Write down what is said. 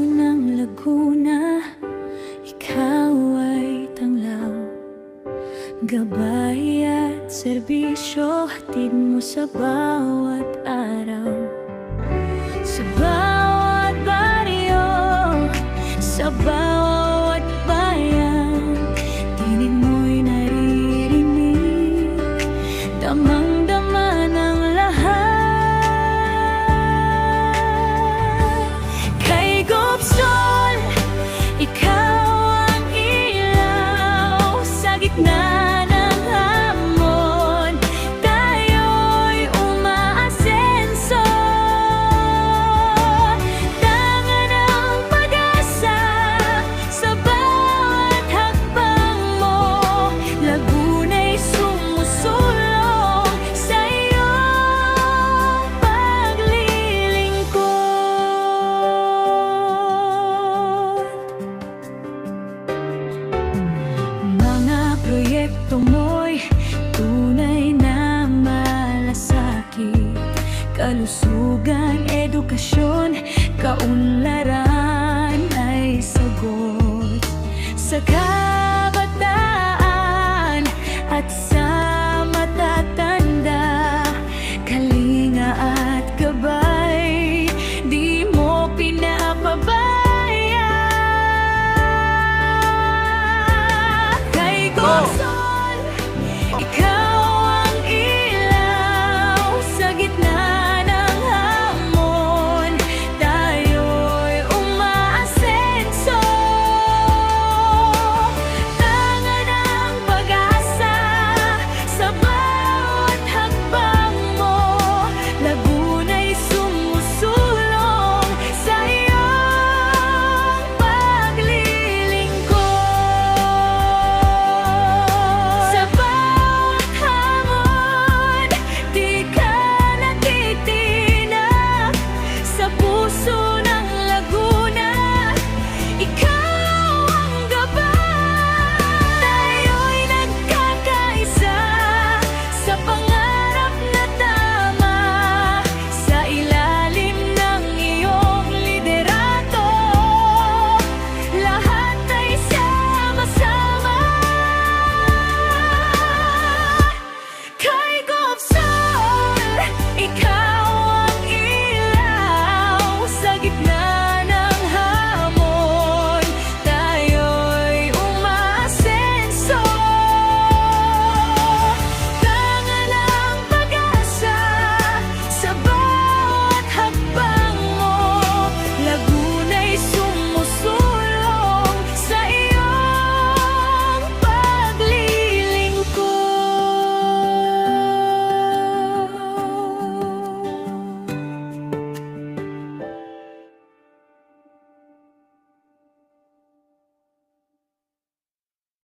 ng Laguna, ikaw ay tanglaw. Gabay at serbisyo, hatid mo sa bawat araw. Sa bawat baryo, sa bawat bayan, tinig mo'y naririnig, damang-dama ng lahat. Kay Gobson, ikaw ang ilaw sa gitna ng hamon, tayo'y umaasenso. Tanga ng pag-asa sa bawat hakbang mo, Laguna'y sumusulong sa iyong paglilingkod. Mga proyekto mo'y tunay na malasakit, kalusugan, edukasyon, kaunlaran ay sagot sa kabataan at sa matatanda. Kalinga at gabay, di mo pinapabaya. Kay Gobson,